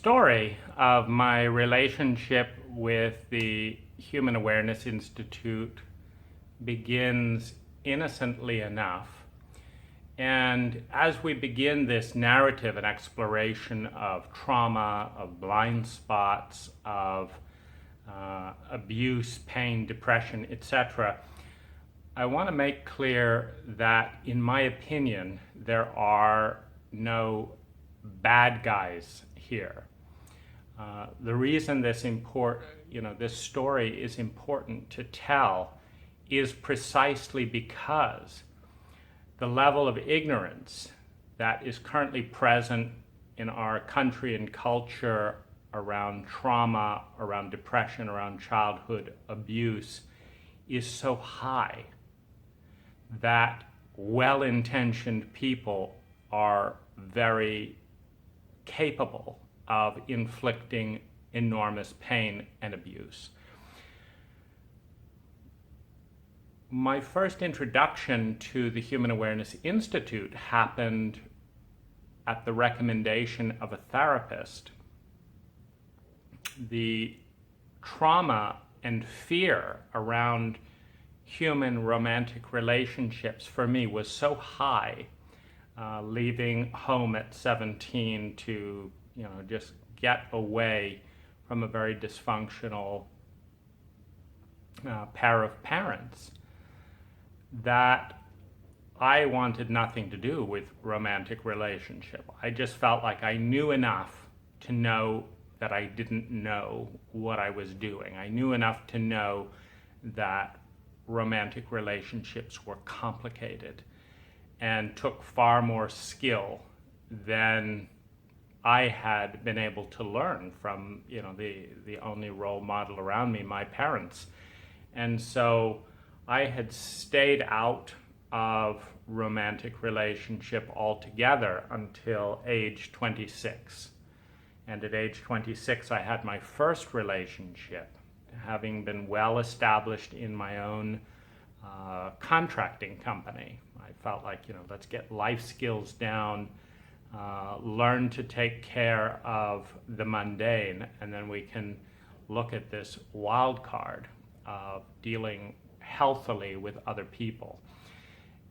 story of my relationship with the Human Awareness Institute begins innocently enough. And as we begin this narrative and exploration of trauma, of blind spots, of abuse, pain, depression, etc., I want to make clear that, in my opinion, there are no bad guys here. The reason this story is important to tell is precisely because the level of ignorance that is currently present in our country and culture around trauma, around depression, around childhood abuse is so high that well-intentioned people are very capable of inflicting enormous pain and abuse. My first introduction to the Human Awareness Institute happened at the recommendation of a therapist. The trauma and fear around human romantic relationships for me was so high, leaving home at 17 to just get away from a very dysfunctional pair of parents, that I wanted nothing to do with romantic relationship. I just felt like I knew enough to know that I didn't know what I was doing. I knew enough to know that romantic relationships were complicated and took far more skill than I had been able to learn from the only role model around me, my parents. And so I had stayed out of romantic relationship altogether until age 26. And at age 26, I had my first relationship, having been well established in my own contracting company. I felt like, let's get life skills down, learn to take care of the mundane, and then we can look at this wild card of dealing healthily with other people.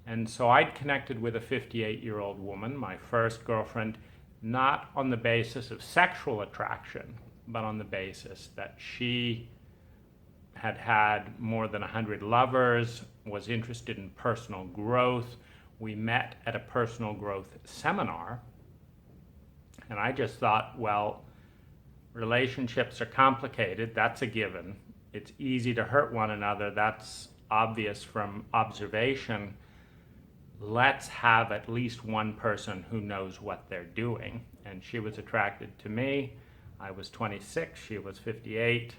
And so I'd connected with a 58-year-old woman, my first girlfriend, not on the basis of sexual attraction, but on the basis that she had had more than 100 lovers, was interested in personal growth. We met at a personal growth seminar, and I just thought, well, relationships are complicated, that's a given. It's easy to hurt one another, that's obvious from observation. Let's have at least one person who knows what they're doing. And she was attracted to me. I was 26, she was 58.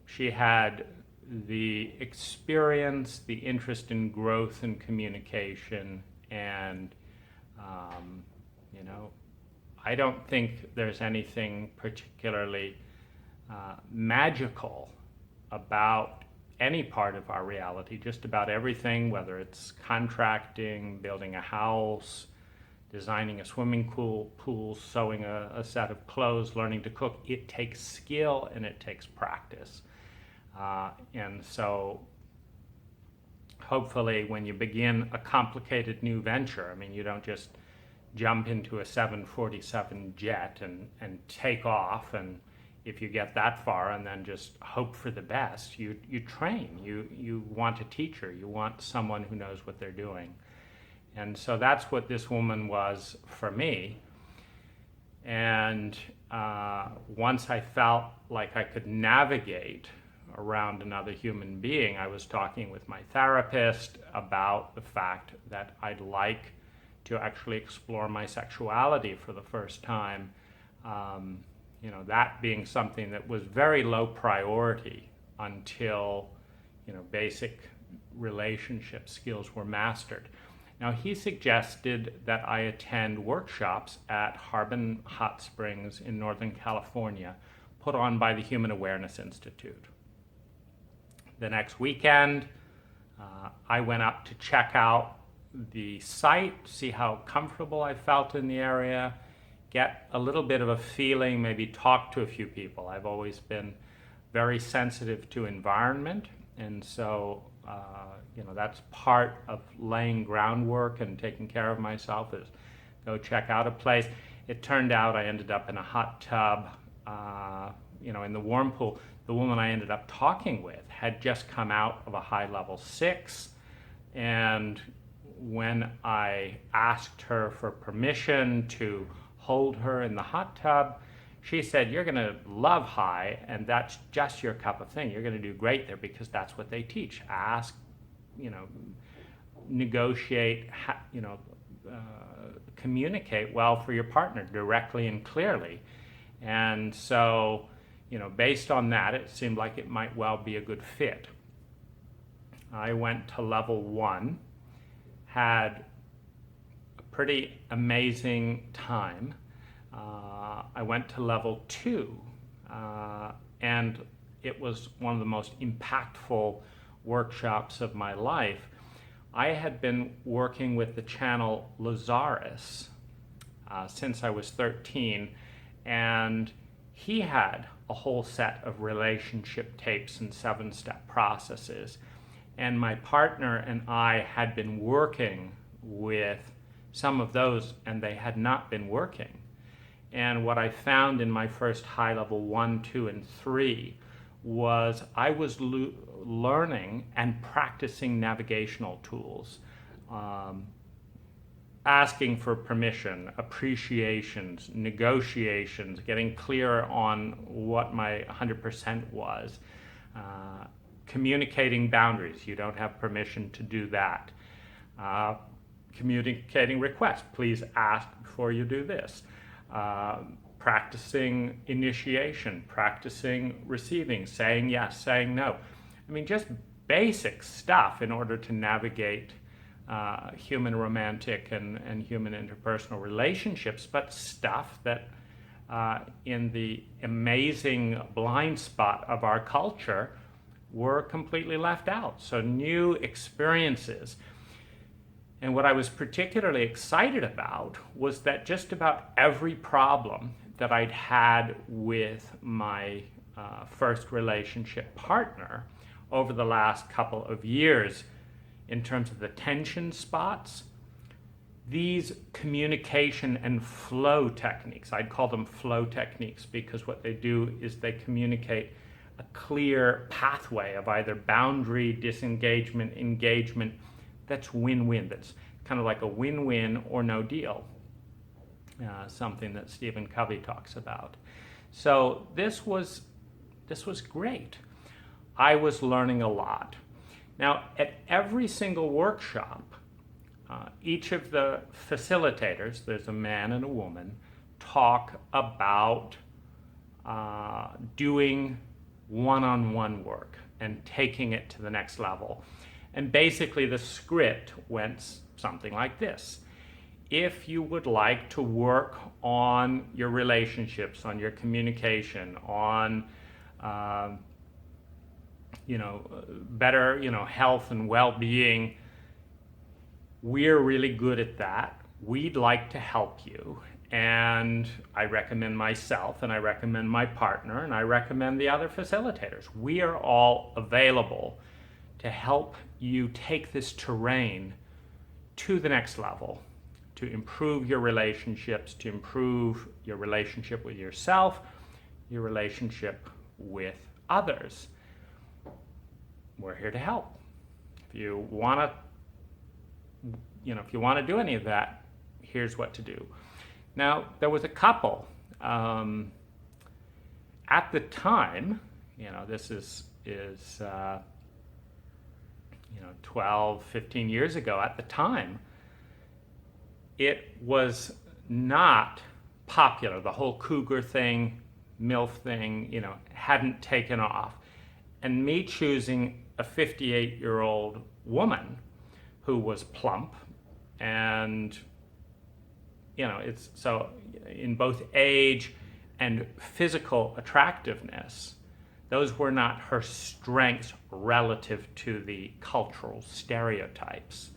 She had the experience, the interest in growth and communication, and I don't think there's anything particularly magical about any part of our reality. Just about everything, whether it's contracting, building a house, designing a swimming pool, sewing a set of clothes, learning to cook, it takes skill and it takes practice. And so hopefully when you begin a complicated new venture, you don't just jump into a 747 jet and take off, and if you get that far and then just hope for the best, you train. You want a teacher. You want someone who knows what they're doing. And so that's what this woman was for me. And once I felt like I could navigate around another human being, I was talking with my therapist about the fact that I'd like to actually explore my sexuality for the first time. That being something that was very low priority until, basic relationship skills were mastered. Now, he suggested that I attend workshops at Harbin Hot Springs in Northern California, put on by the Human Awareness Institute. The next weekend, I went up to check out the site, see how comfortable I felt in the area, get a little bit of a feeling, maybe talk to a few people. I've always been very sensitive to environment, and so that's part of laying groundwork and taking care of myself is go check out a place. It turned out I ended up in a hot tub, in the warm pool. The woman I ended up talking with had just come out of a high-level 6, and when I asked her for permission to hold her in the hot tub, she said, "You're going to love high, and that's just your cup of thing. You're going to do great there because that's what they teach. Ask, negotiate, communicate well for your partner directly and clearly." And so, based on that, it seemed like it might well be a good fit. I went to level 1, had a pretty amazing time. I went to level 2, and it was one of the most impactful workshops of my life. I had been working with the channel Lazarus since I was 13, and he had a whole set of relationship tapes and 7-step processes. And my partner and I had been working with some of those, and they had not been working. And what I found in my first high level 1, 2, and 3 was I was learning and practicing navigational tools, asking for permission, appreciations, negotiations, getting clear on what my 100% was, communicating boundaries. You don't have permission to do that. Communicating requests. Please ask before you do this. Practicing initiation, practicing receiving, saying yes, saying no. I mean, just basic stuff in order to navigate human romantic and human interpersonal relationships, but stuff that in the amazing blind spot of our culture were completely left out. So new experiences. And what I was particularly excited about was that just about every problem that I'd had with my first relationship partner over the last couple of years, in terms of the tension spots, these communication and flow techniques, I'd call them flow techniques because what they do is they communicate a clear pathway of either boundary, disengagement, engagement, that's win-win. That's kind of like a win-win or no deal, something that Stephen Covey talks about. So this was great. I was learning a lot. Now, at every single workshop, each of the facilitators, there's a man and a woman, talk about doing one-on-one work and taking it to the next level. And basically the script went something like this. If you would like to work on your relationships, on your communication, on better, health and well-being, we're really good at that. We'd like to help you. And I recommend myself, and I recommend my partner, and I recommend the other facilitators. We are all available to help you take this terrain to the next level, to improve your relationships, to improve your relationship with yourself, your relationship with others. We're here to help. If you want to do any of that, here's what to do. Now, there was a couple at the time. This is 12, 15 years ago. At the time, it was not popular. The whole cougar thing, MILF thing, hadn't taken off. And me choosing a 58-year-old woman who was plump and, it's so in both age and physical attractiveness, those were not her strengths relative to the cultural stereotypes.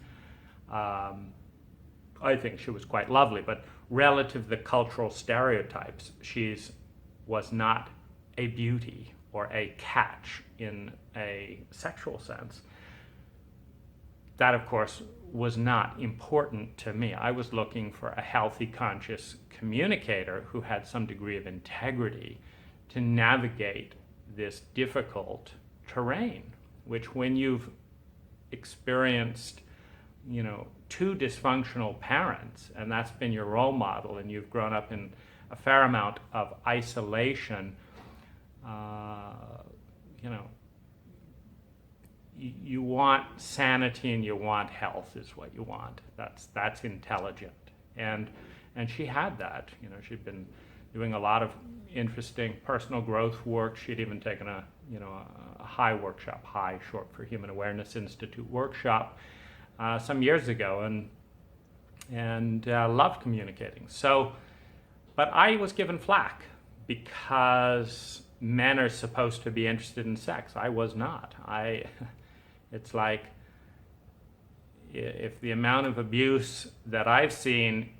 I think she was quite lovely, but relative to the cultural stereotypes, was not a beauty or a catch in a sexual sense. That, of course, was not important to me. I was looking for a healthy, conscious communicator who had some degree of integrity to navigate this difficult terrain, which when you've experienced, two dysfunctional parents, and that's been your role model, and you've grown up in a fair amount of isolation, you want sanity and you want health is what you want. That's intelligent, and she had that. She'd been doing a lot of interesting personal growth work. She'd even taken a HIE workshop, HIE short for Human Awareness Institute workshop, some years ago, and loved communicating. So, but I was given flack because men are supposed to be interested in sex. I was not. It's like, if the amount of abuse that I've seen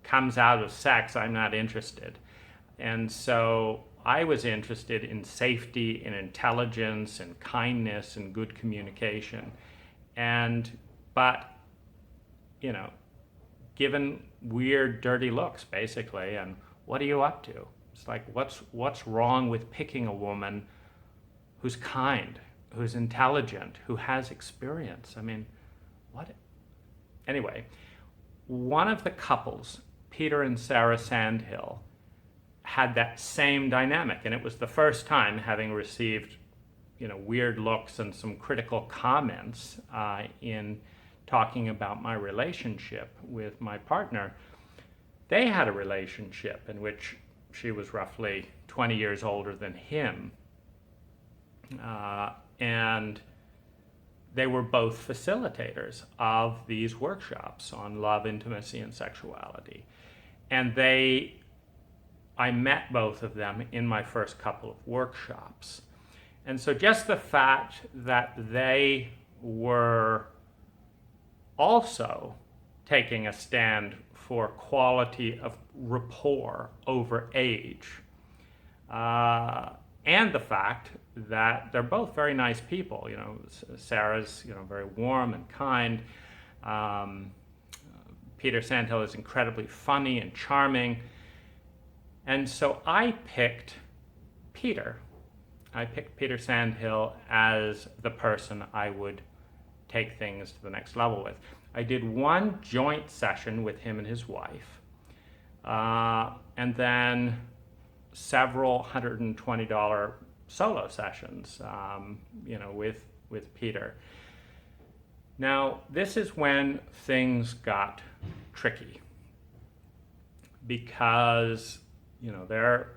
comes out of sex, I'm not interested. And so I was interested in safety, in intelligence, and kindness, and good communication. But given weird, dirty looks, basically, and what are you up to? It's like, what's wrong with picking a woman who's kind, who's intelligent, who has experience? I mean, what? Anyway, one of the couples, Peter and Sarah Sandhill, had that same dynamic, and it was the first time, having received, weird looks and some critical comments in talking about my relationship with my partner. They had a relationship in which she was roughly 20 years older than him, and they were both facilitators of these workshops on love, intimacy, and sexuality. And I met both of them in my first couple of workshops. And so just the fact that they were also taking a stand for quality of rapport over age, and the fact that they're both very nice people. Sarah's very warm and kind. Peter Sandhill is incredibly funny and charming. And so I picked Peter. I picked Peter Sandhill as the person I would take things to the next level with. I did one joint session with him and his wife, and then several $120 solo sessions, with Peter. Now, this is when things got tricky, because they're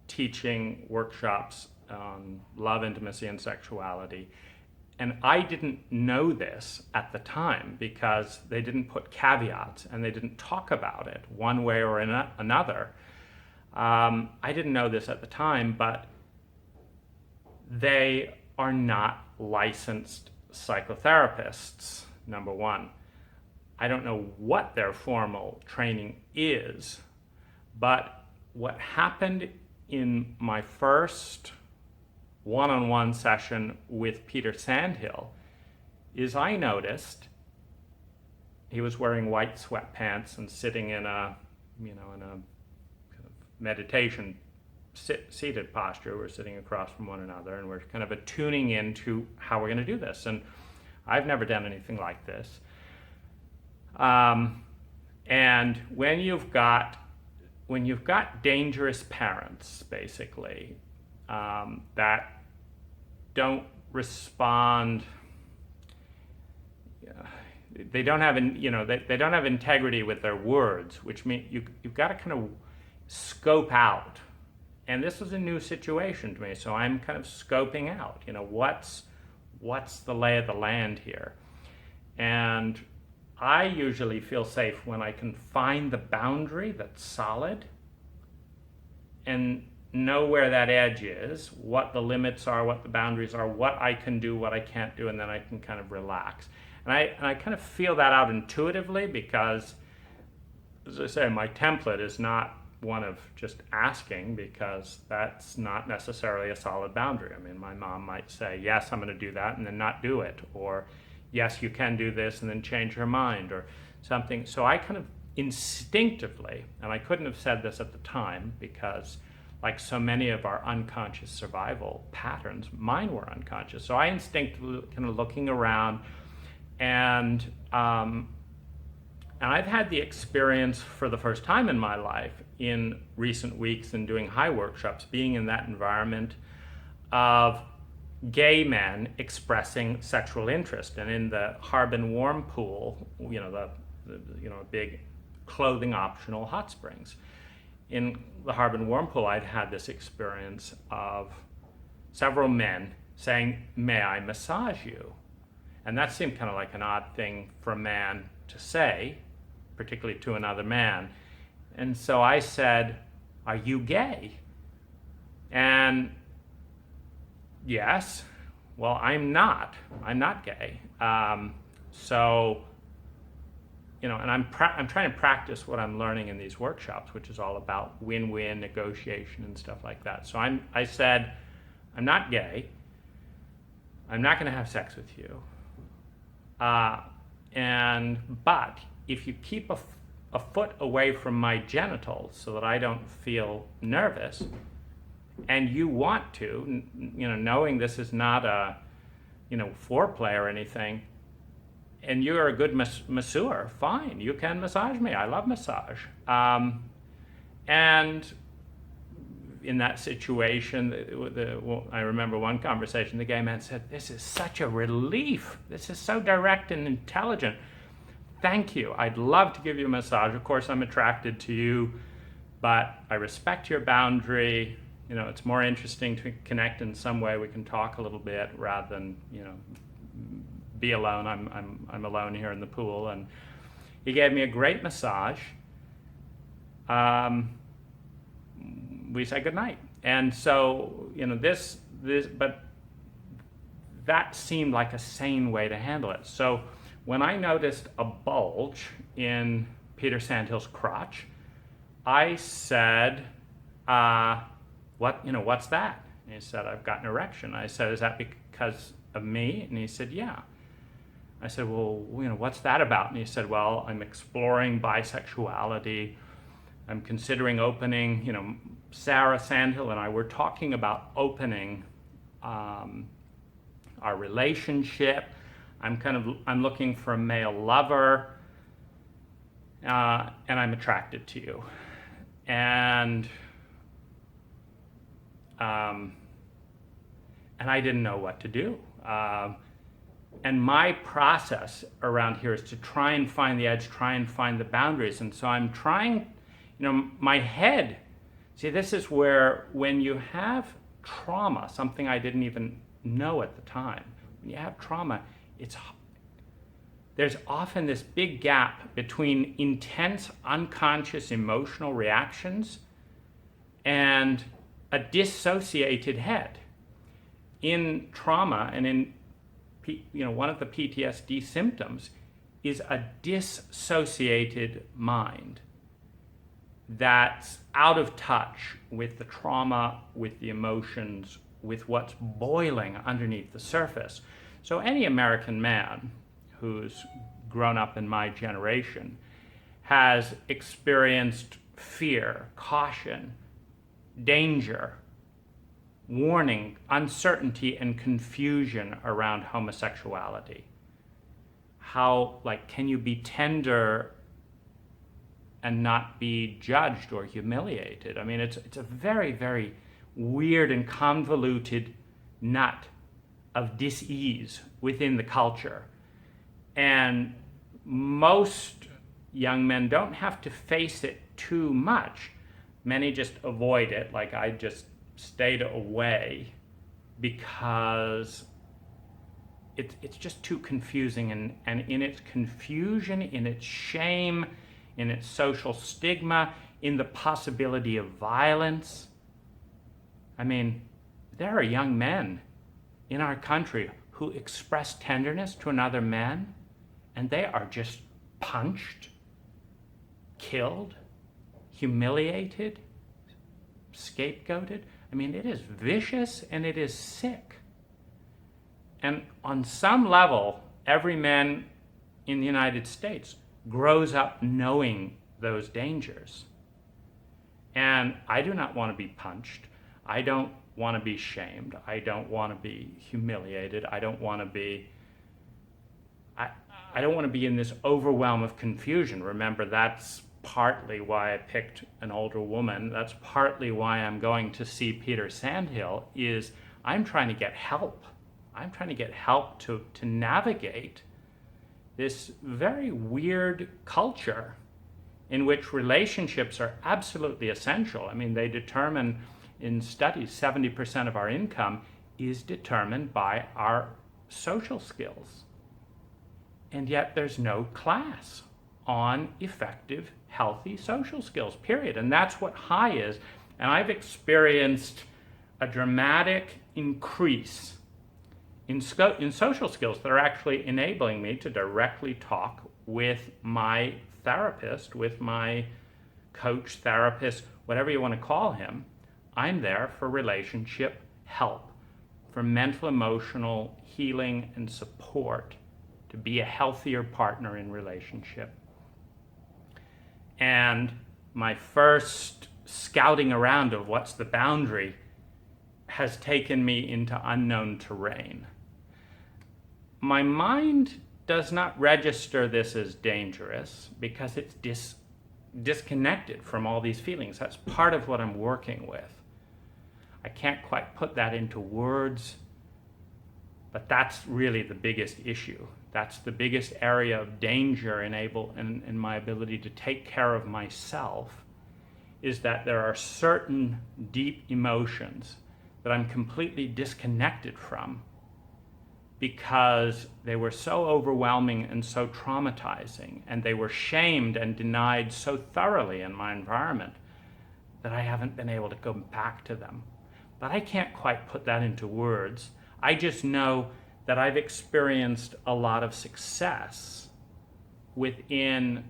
teaching workshops on love, intimacy, and sexuality. And I didn't know this at the time because they didn't put caveats and they didn't talk about it one way or another. I didn't know this at the time, but they are not licensed psychotherapists, number one. I don't know what their formal training is, but what happened in my first one-on-one session with Peter Sandhill is I noticed he was wearing white sweatpants and sitting in a meditation seated posture. We're sitting across from one another, and we're kind of attuning into how we're going to do this. And I've never done anything like this. And when you've got dangerous parents, basically, that don't respond, they don't have they don't have integrity with their words, which means you've got to kind of scope out. And this is a new situation to me, so I'm kind of scoping out, what's the lay of the land here. And I usually feel safe when I can find the boundary that's solid and know where that edge is, what the limits are, what the boundaries are, what I can do, what I can't do, and then I can kind of relax. And I kind of feel that out intuitively because as I say, my template is not one of just asking, because that's not necessarily a solid boundary. I mean, my mom might say, yes, I'm going to do that, and then not do it, or yes, you can do this, and then change her mind, or something. So I kind of instinctively, and I couldn't have said this at the time, because like so many of our unconscious survival patterns, mine were unconscious. So I instinctively kind of looking around, and I've had the experience for the first time in my life in recent weeks in doing high workshops, being in that environment of gay men expressing sexual interest. And in the Harbin Warm Pool, the big clothing optional hot springs, in the Harbin Warm Pool, I'd had this experience of several men saying, "May I massage you?" And that seemed kind of like an odd thing for a man to say, particularly to another man. And so I said, "Are you gay?" And yes. Well, I'm not gay. And I'm trying to practice what I'm learning in these workshops, which is all about win-win negotiation and stuff like that. So I said, "I'm not gay. I'm not going to have sex with you. But if you keep a foot away from my genitals so that I don't feel nervous, and you want to, knowing this is not a, foreplay or anything, and you're a good masseur, fine, you can massage me. I love massage." And in that situation, I remember one conversation, the gay man said, "This is such a relief. This is so direct and intelligent. Thank you. I'd love to give you a massage. Of course, I'm attracted to you, but I respect your boundary. It's more interesting to connect in some way. We can talk a little bit rather than, be alone. I'm alone here in the pool." And he gave me a great massage. We said goodnight. And so, but that seemed like a sane way to handle it. So when I noticed a bulge in Peter Sandhill's crotch, I said, "What's that?" And he said, "I've got an erection." I said, "Is that because of me?" And he said, "Yeah." I said, "Well, what's that about?" And he said, "Well, I'm exploring bisexuality. I'm considering opening, Sarah Sandhill and I were talking about opening our relationship. I'm looking for a male lover, and I'm attracted to you." And I didn't know what to do. And my process around here is to try and find the edge, try and find the boundaries. And so I'm trying, my head, see, this is where when you have trauma, something I didn't even know at the time, when you have trauma, there's often this big gap between intense unconscious emotional reactions and a dissociated head. In trauma and in one of the PTSD symptoms is a dissociated mind that's out of touch with the trauma, with the emotions, with what's boiling underneath the surface. So any American man who's grown up in my generation has experienced fear, caution, danger, warning, uncertainty, and confusion around homosexuality. How, can you be tender and not be judged or humiliated? I mean, it's a very, very weird and convoluted nut of dis-ease within the culture. And most young men don't have to face it too much. Many just avoid it, like I just stayed away because it's just too confusing, and in its confusion, in its shame, in its social stigma, in the possibility of violence. I mean, there are young men in our country who express tenderness to another man, and they are just punched killed, humiliated, scapegoated. I mean, it is vicious and it is sick. And on some level, every man in the United States grows up knowing those dangers. And I do not want to be punched. I don't want to be shamed. I don't want to be humiliated. I don't want to be in this overwhelm of confusion. Remember, that's partly why I picked an older woman. That's partly why I'm going to see Peter Sandhill, is I'm trying to get help. I'm trying to get help to navigate this very weird culture in which relationships are absolutely essential. I mean, they determine, in studies, 70% of our income is determined by our social skills. And yet there's no class on effective, healthy social skills, period. And that's what HIGH is. And I've experienced a dramatic increase in social skills that are actually enabling me to directly talk with my therapist, with my coach, therapist, whatever you want to call him. I'm there for relationship help, for mental, emotional healing and support, to be a healthier partner in relationship. And my first scouting around of what's the boundary has taken me into unknown terrain. My mind does not register this as dangerous because it's disconnected from all these feelings. That's part of what I'm working with. I can't quite put that into words, but that's really the biggest issue. That's the biggest area of danger in my ability to take care of myself, is that there are certain deep emotions that I'm completely disconnected from because they were so overwhelming and so traumatizing, and they were shamed and denied so thoroughly in my environment that I haven't been able to go back to them. But I can't quite put that into words. I just know that I've experienced a lot of success within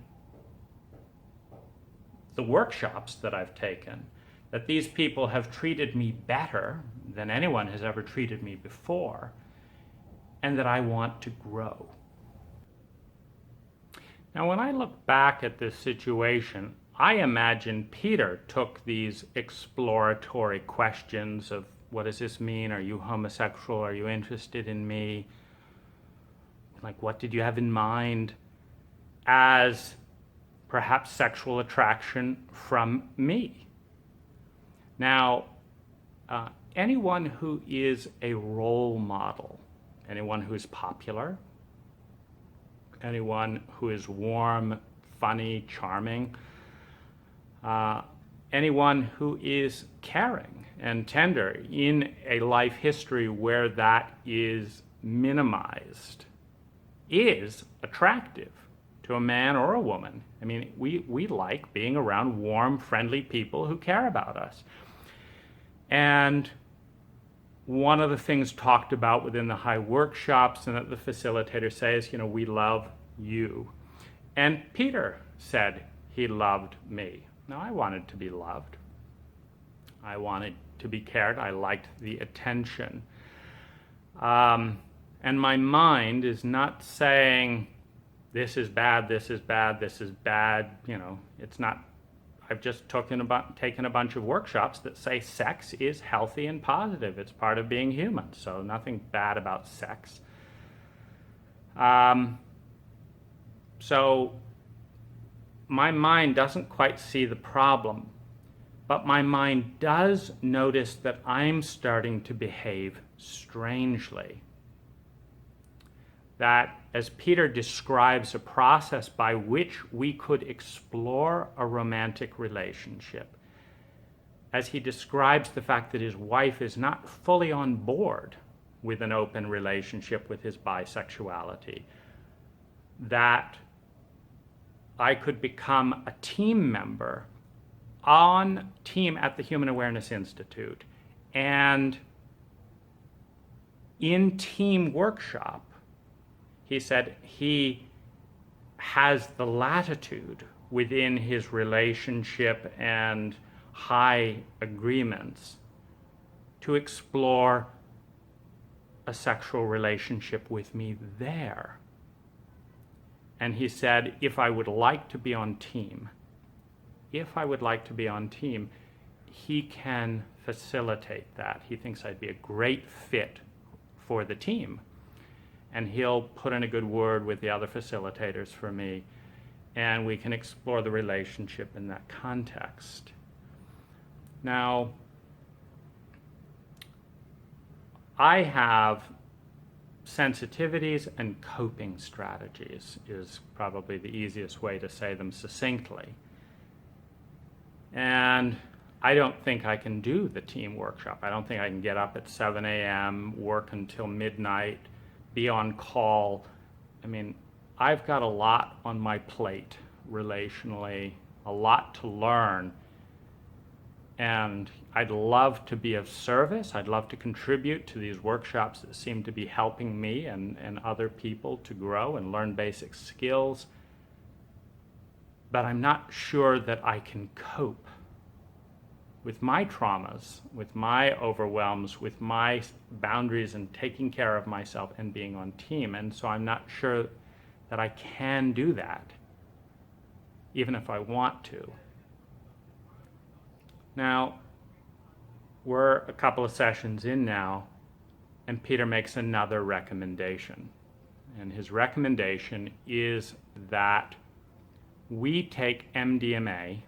the workshops that I've taken, that these people have treated me better than anyone has ever treated me before, and that I want to grow. Now, when I look back at this situation, I imagine Peter took these exploratory questions of, what does this mean? Are you homosexual? Are you interested in me? Like, what did you have in mind? As perhaps sexual attraction from me. Now, anyone who is a role model, anyone who is popular, anyone who is warm, funny, charming, anyone who is caring and tender in a life history where that is minimized is attractive to a man or a woman. I mean, we like being around warm, friendly people who care about us. And one of the things talked about within the HIGH workshops and that the facilitator says, we love you. And Peter said he loved me. Now, I wanted to be loved. I wanted to be cared. I liked the attention. And my mind is not saying, this is bad, this is bad, this is bad. It's not. I've just taken a bunch of workshops that say sex is healthy and positive. It's part of being human, so nothing bad about sex. So my mind doesn't quite see the problem, but my mind does notice that I'm starting to behave strangely. That, as Peter describes a process by which we could explore a romantic relationship, as he describes the fact that his wife is not fully on board with an open relationship with his bisexuality, that I could become a team member on team at the Human Awareness Institute, and in team workshop, he said he has the latitude within his relationship and high agreements to explore a sexual relationship with me there. And he said, if I would like to be on team, he can facilitate that. He thinks I'd be a great fit for the team. And he'll put in a good word with the other facilitators for me, and we can explore the relationship in that context. Now, I have sensitivities and coping strategies is probably the easiest way to say them succinctly. And I don't think I can do the team workshop. I don't think I can get up at 7 a.m., work until midnight, be on call. I mean, I've got a lot on my plate relationally, a lot to learn. And I'd love to be of service. I'd love to contribute to these workshops that seem to be helping me and other people to grow and learn basic skills. But I'm not sure that I can cope with my traumas, with my overwhelms, with my boundaries and taking care of myself and being on team. And so I'm not sure that I can do that, even if I want to. Now, we're a couple of sessions in now, and Peter makes another recommendation. And his recommendation is that we take MDMA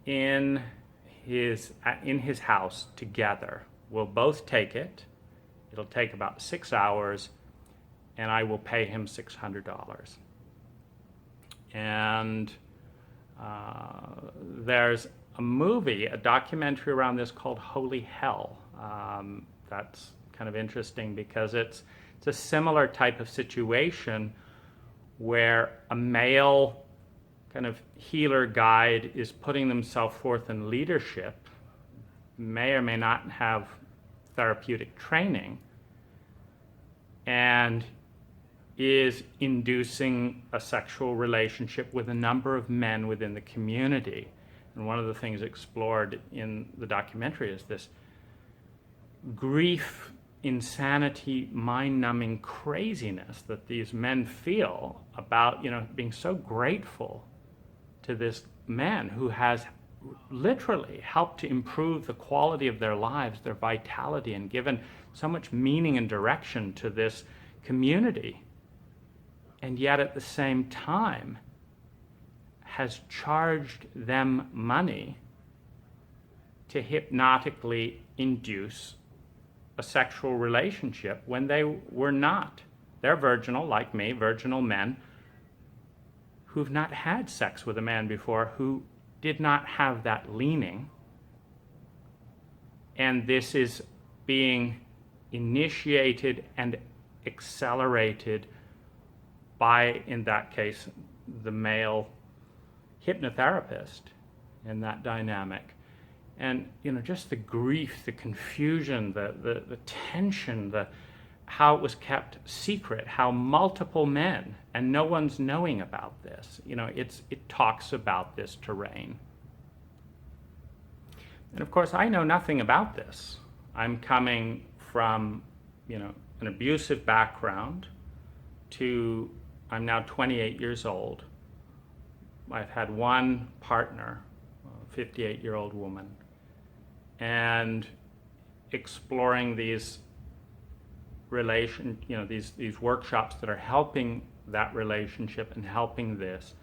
in his house together. We'll both take it. It'll take about 6 hours, and I will pay him $600. And there's a movie, a documentary around this called Holy Hell. That's kind of interesting because it's a similar type of situation where a male kind of healer guide is putting themselves forth in leadership, may or may not have therapeutic training, and is inducing a sexual relationship with a number of men within the community. And one of the things explored in the documentary is this grief, insanity, mind-numbing craziness that these men feel about, being so grateful to this man who has literally helped to improve the quality of their lives, their vitality, and given so much meaning and direction to this community. And yet at the same time has charged them money to hypnotically induce a sexual relationship when they were not. They're virginal, like me, virginal men who've not had sex with a man before, who did not have that leaning. And this is being initiated and accelerated by, in that case, the male hypnotherapist in that dynamic. And just the grief, the confusion, the tension, how it was kept secret, how multiple men, and no one's knowing about this. It talks about this terrain. And of course, I know nothing about this. I'm coming from, an abusive background to, I'm now 28 years old. I've had one partner, a 58-year-old woman, and exploring these these workshops that are helping that relationship and helping this.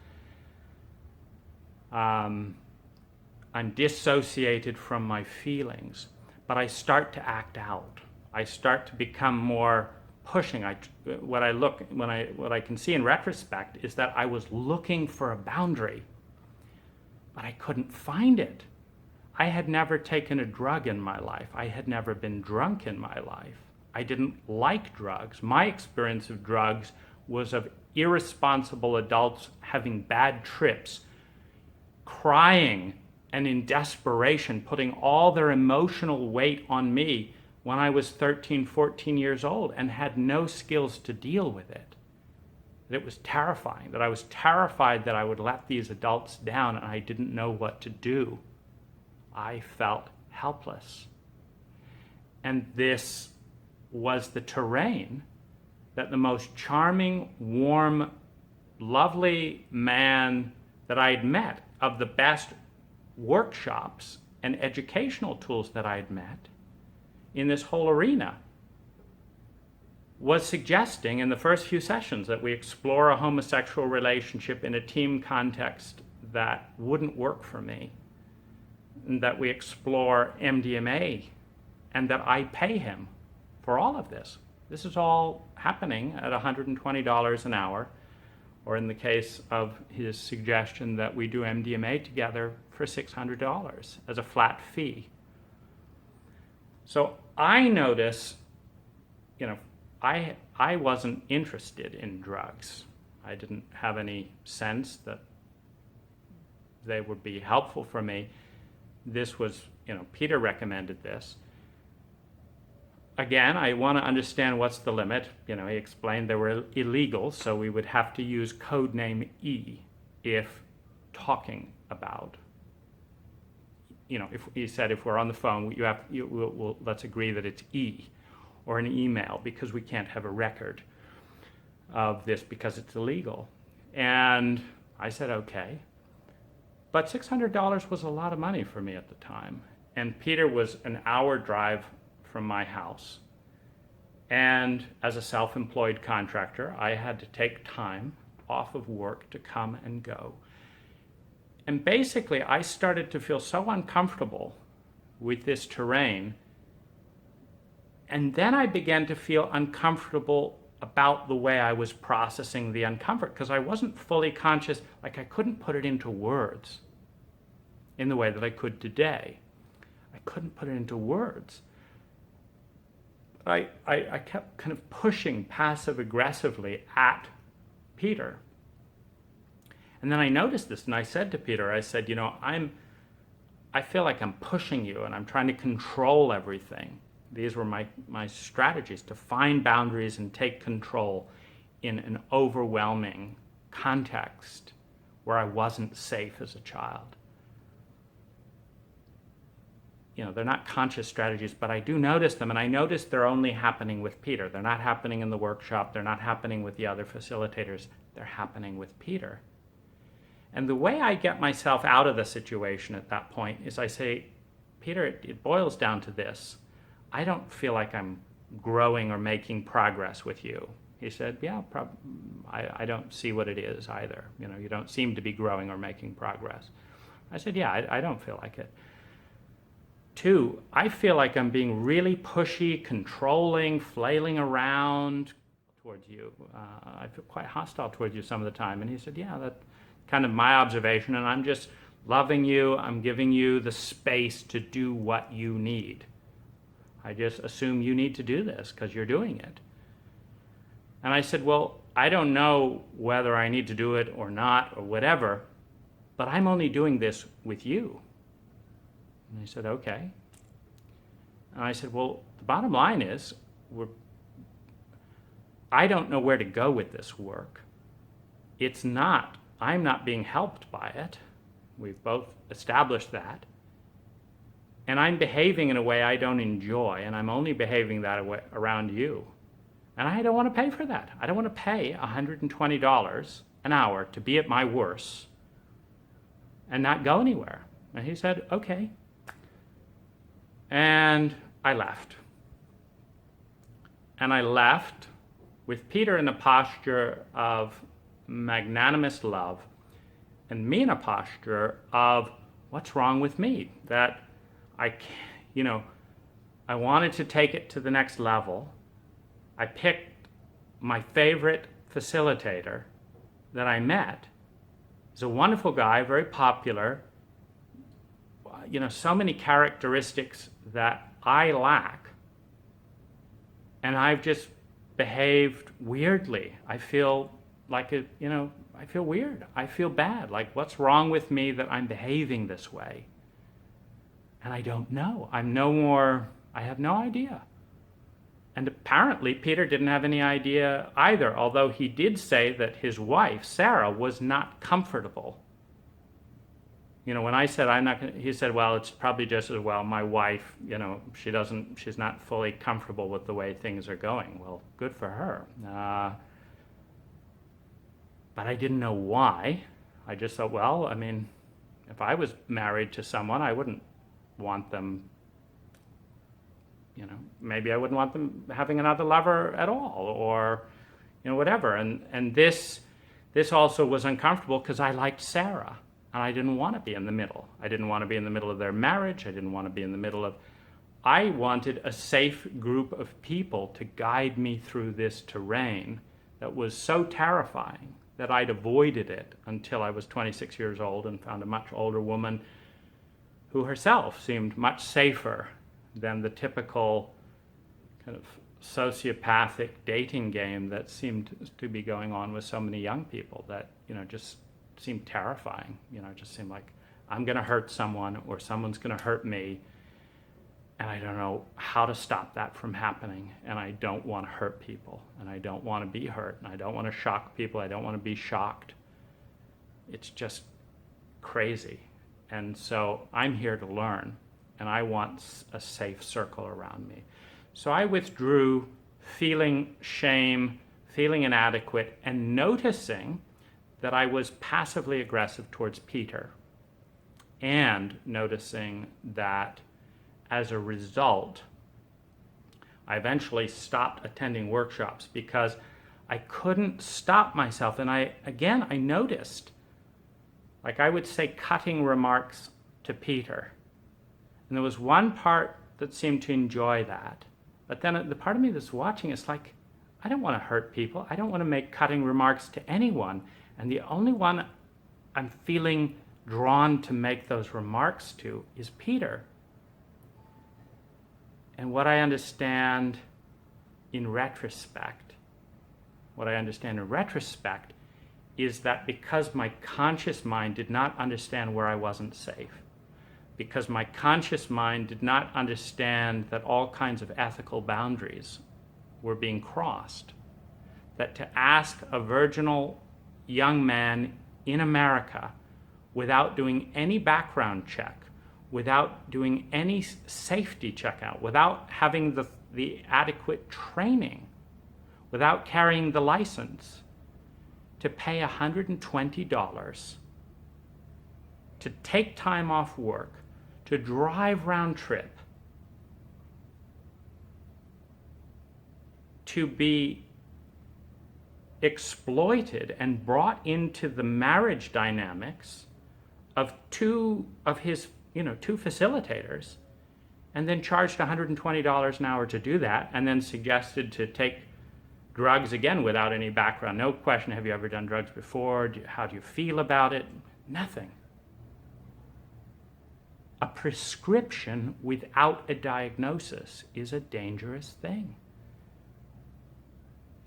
I'm dissociated from my feelings, but I start to act out. I start to become more pushing. What I can see in retrospect is that I was looking for a boundary, but I couldn't find it. I had never taken a drug in my life. I had never been drunk in my life. I didn't like drugs. My experience of drugs was of irresponsible adults having bad trips, crying and in desperation, putting all their emotional weight on me when I was 13, 14 years old and had no skills to deal with it. that it was terrifying, that I was terrified that I would let these adults down and I didn't know what to do. I felt helpless. And this was the terrain that the most charming, warm, lovely man that I'd met, of the best workshops and educational tools that I'd met in this whole arena, was suggesting in the first few sessions that we explore a homosexual relationship in a team context that wouldn't work for me, and that we explore MDMA, and that I pay him for all of this. This is all happening at $120 an hour, or in the case of his suggestion that we do MDMA together for $600 as a flat fee. So I notice, I wasn't interested in drugs. I didn't have any sense that they would be helpful for me. This was, Peter recommended this. Again, I want to understand what's the limit. He explained they were illegal, so we would have to use code name E if talking about. If he said if we're on the phone, let's agree that it's E, or an email, because we can't have a record of this because it's illegal. And I said okay, but $600 was a lot of money for me at the time. And Peter was an hour drive from my house. And as a self-employed contractor, I had to take time off of work to come and go. And basically, I started to feel so uncomfortable with this terrain. And then I began to feel uncomfortable about the way I was processing the uncomfort, because I wasn't fully conscious, like I couldn't put it into words in the way that I could today. I couldn't put it into words. I kept kind of pushing passive-aggressively at Peter. And then I noticed this, and I said to Peter, I said, I feel like I'm pushing you, and I'm trying to control everything. These were my strategies, to find boundaries and take control in an overwhelming context where I wasn't safe as a child. They're not conscious strategies, but I do notice them, and I notice they're only happening with Peter. They're not happening in the workshop. They're not happening with the other facilitators. They're happening with Peter. And the way I get myself out of the situation at that point is I say, Peter, it boils down to this. I don't feel like I'm growing or making progress with you. He said, yeah, I don't see what it is either. You don't seem to be growing or making progress. I said, yeah, I don't feel like it. 2, I feel like I'm being really pushy, controlling, flailing around towards you. I feel quite hostile towards you some of the time. And he said, yeah, that's kind of my observation, and I'm just loving you. I'm giving you the space to do what you need. I just assume you need to do this because you're doing it. And I said, well, I don't know whether I need to do it or not or whatever, but I'm only doing this with you. And he said, okay. And I said, well, the bottom line is, I don't know where to go with this work. I'm not being helped by it. We've both established that. And I'm behaving in a way I don't enjoy, and I'm only behaving that way around you. And I don't want to pay for that. I don't want to pay $120 an hour to be at my worst and not go anywhere. And he said, okay. And I left. And I left with Peter in a posture of magnanimous love, and me in a posture of what's wrong with me, that I wanted to take it to the next level. I picked my favorite facilitator that I met. He's a wonderful guy, very popular, so many characteristics that I lack, and I've just behaved weirdly. I feel like I feel weird. I feel bad. Like, what's wrong with me that I'm behaving this way? And I don't know. I have no idea. And apparently Peter didn't have any idea either, although he did say that his wife, Sarah, was not comfortable. You know, when I said I'm not going to, he said, well, it's probably just as well my wife, you know, she's not fully comfortable with the way things are going. Well, good for her. But I didn't know why. I just thought, well, I mean, if I was married to someone, I wouldn't want them, you know, maybe I wouldn't want them having another lover at all, or, you know, whatever. And this also was uncomfortable because I liked Sarah, and I didn't want to be in the middle. I didn't want to be in the middle of their marriage. I didn't want to be in the middle of, I wanted a safe group of people to guide me through this terrain that was so terrifying that I'd avoided it until I was 26 years old and found a much older woman who herself seemed much safer than the typical kind of sociopathic dating game that seemed to be going on with so many young people that, you know, just seemed terrifying. You know, it just seemed like I'm going to hurt someone or someone's going to hurt me, and I don't know how to stop that from happening, and I don't want to hurt people, and I don't want to be hurt, and I don't want to shock people, I don't want to be shocked. It's just crazy. And so I'm here to learn, and I want a safe circle around me. So I withdrew, feeling shame, feeling inadequate, and noticing that I was passively aggressive towards Peter, and noticing that as a result, I eventually stopped attending workshops because I couldn't stop myself. And I noticed, like I would say cutting remarks to Peter. And there was one part that seemed to enjoy that. But then the part of me that's watching is like, I don't want to hurt people. I don't want to make cutting remarks to anyone. And the only one I'm feeling drawn to make those remarks to is Peter. And what I understand in retrospect is that because my conscious mind did not understand where I wasn't safe, because my conscious mind did not understand that all kinds of ethical boundaries were being crossed, that to ask a virginal young man in America without doing any background check, without doing any safety checkout, without having the adequate training, without carrying the license, to pay $120 to take time off work, to drive round trip, to be exploited and brought into the marriage dynamics of two facilitators, and then charged $120 an hour to do that, and then suggested to take drugs again without any background. No question, have you ever done drugs before? How do you feel about it? Nothing. A prescription without a diagnosis is a dangerous thing.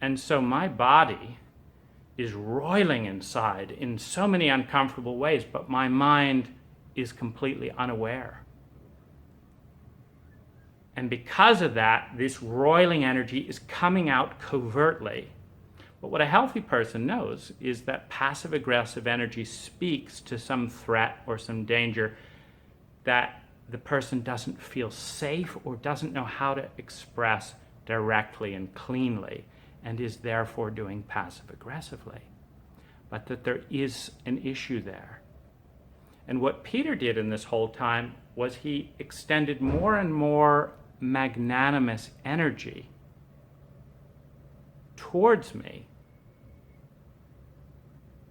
And so my body is roiling inside in so many uncomfortable ways, but my mind is completely unaware. And because of that, this roiling energy is coming out covertly. But what a healthy person knows is that passive-aggressive energy speaks to some threat or some danger that the person doesn't feel safe or doesn't know how to express directly and cleanly, and is therefore doing passive-aggressively. But that there is an issue there. And what Peter did in this whole time was he extended more and more magnanimous energy towards me.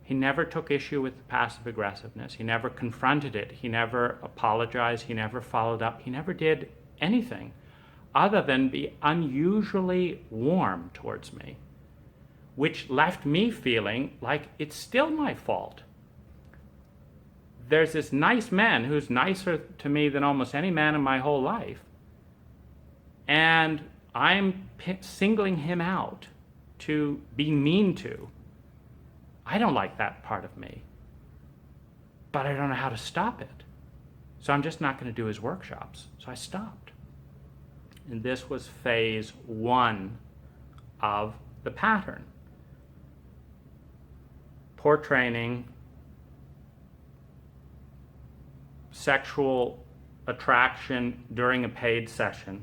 He never took issue with the passive aggressiveness. He never confronted it. He never apologized. He never followed up. He never did anything other than be unusually warm towards me, which left me feeling like it's still my fault. There's this nice man who's nicer to me than almost any man in my whole life, and I'm singling him out to be mean to. I don't like that part of me, but I don't know how to stop it. So I'm just not going to do his workshops. So I stopped. And this was phase one of the pattern. Poor training, sexual attraction during a paid session,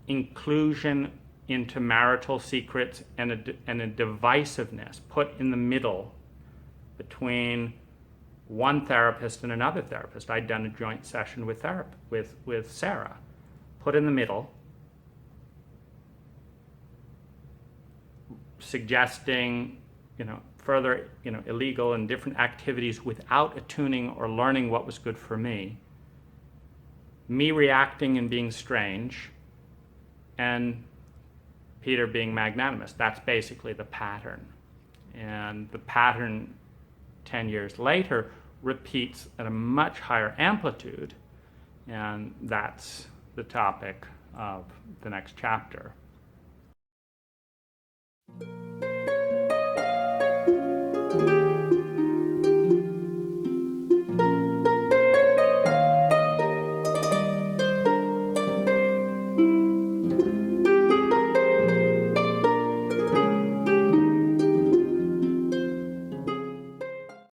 inclusion into marital secrets, and a divisiveness put in the middle between one therapist and another therapist. I'd done a joint session with Sarah. Put in the middle, suggesting, further, illegal and different activities without attuning or learning what was good for me reacting and being strange, and Peter being magnanimous. That's basically the pattern. And the pattern 10 years later repeats at a much higher amplitude, and that's the topic of the next chapter.